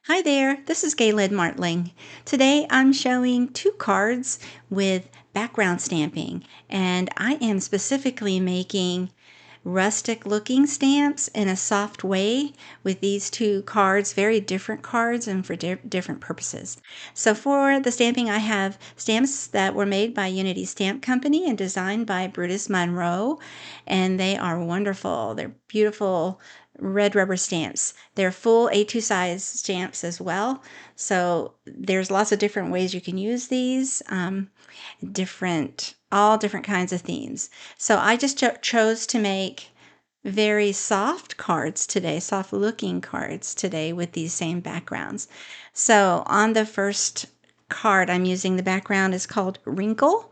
Hi there, this is Gaylyd Martling. Today I'm showing two cards with background stamping, and I am specifically making rustic looking stamps in a soft way with these two cards, very different cards and for different purposes. So for the stamping, I have stamps that were made by Unity Stamp Company and designed by Brutus Monroe, and they are wonderful. They're beautiful red rubber stamps. They're full A2 size stamps as well. So there's lots of different ways you can use these, all different kinds of themes. So I just chose to make very soft cards today, soft looking cards today with these same backgrounds. So on the first card I'm using, the background is called Wrinkle,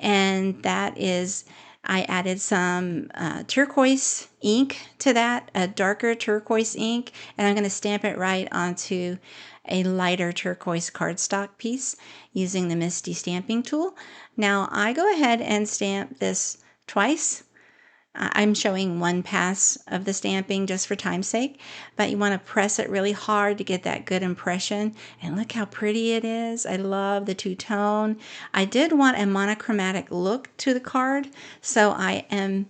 and that is, I added some turquoise ink to that, a darker turquoise ink, and I'm going to stamp it right onto a lighter turquoise cardstock piece using the MISTI stamping tool. Now I go ahead and stamp this twice. I'm showing one pass of the stamping just for time's sake, but you want to press it really hard to get that good impression. And look how pretty it is. I love the two-tone. I did want a monochromatic look to the card, so I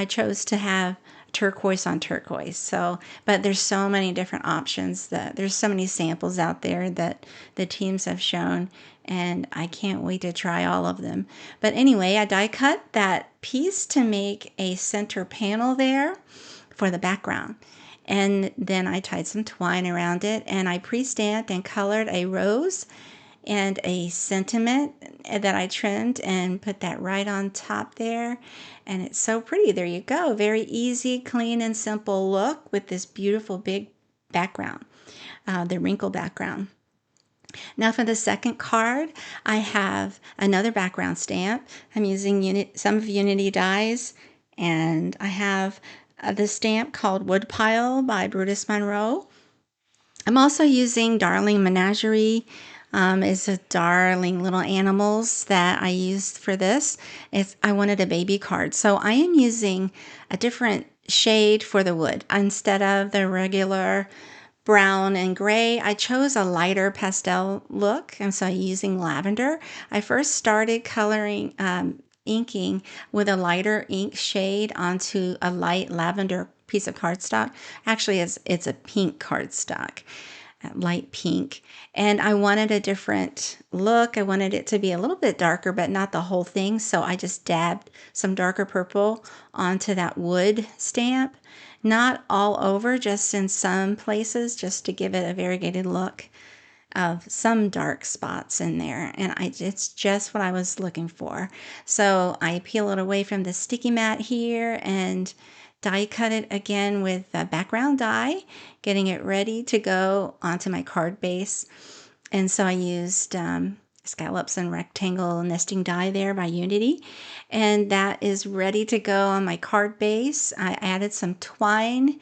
chose to have turquoise on turquoise. So, but there's so many different options, there's so many samples out there that the teams have shown, and I can't wait to try all of them. But anyway, I die cut that piece to make a center panel there for the background. And then I tied some twine around it, and I pre-stamped and colored a rose and a sentiment that I trimmed and put that right on top there. And it's so pretty. There you go. Very easy, clean, and simple look with this beautiful big background, the wrinkle background. Now for the second card, I have another background stamp. I'm using some of Unity dies, and I have the stamp called Woodpile by Brutus Monroe. I'm also using Darling Menagerie. It's a darling little animals that I used for this. I wanted a baby card, so I am using a different shade for the wood. Instead of the regular brown and gray, I chose a lighter pastel look, and so I'm using lavender. I first started coloring, inking with a lighter ink shade onto a light lavender piece of cardstock. Actually, it's a pink cardstock, light pink, and I wanted a different look. I wanted it to be a little bit darker, but not the whole thing, so I just dabbed some darker purple onto that wood stamp. Not all over, just in some places, just to give it a variegated look of some dark spots in there, and it's just what I was looking for. So I peel it away from the sticky mat here and die cut it again with a background die, getting it ready to go onto my card base. And so I used Scallops and Rectangle nesting die there by Unity, and that is ready to go on my card base. I added some twine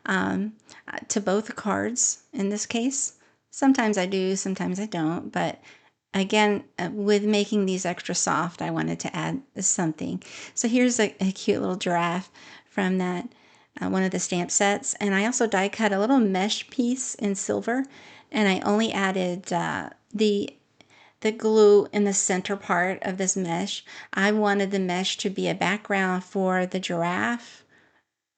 to both cards in this case. Sometimes I do, sometimes I don't, but again, with making these extra soft, I wanted to add something. So here's a cute little giraffe from that one of the stamp sets, and I also die cut a little mesh piece in silver, and I only added the glue in the center part of this mesh. I wanted the mesh to be a background for the giraffe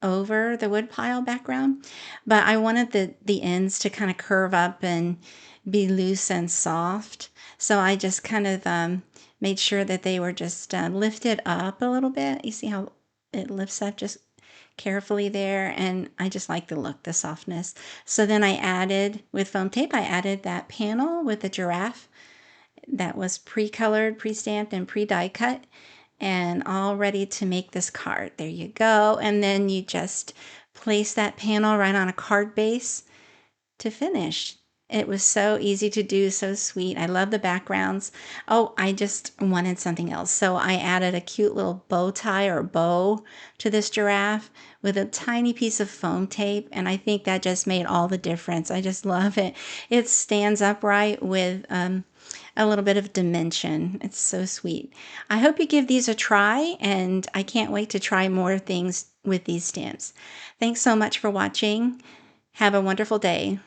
over the woodpile background, but I wanted the ends to kind of curve up and be loose and soft. So I just kind of made sure that they were just lifted up a little bit. You see how it lifts up just carefully there, and I just like the look, the softness. So then I added, with foam tape, I added that panel with the giraffe that was pre-colored, pre-stamped, and pre-die cut, and all ready to make this card. There you go. And then you just place that panel right on a card base to finish. It was so easy to do, so sweet. I love the backgrounds. Oh, I just wanted something else. So I added a cute little bow tie or bow to this giraffe with a tiny piece of foam tape, and I think that just made all the difference. I just love it. It stands upright with a little bit of dimension. It's so sweet. I hope you give these a try, and I can't wait to try more things with these stamps. Thanks so much for watching. Have a wonderful day.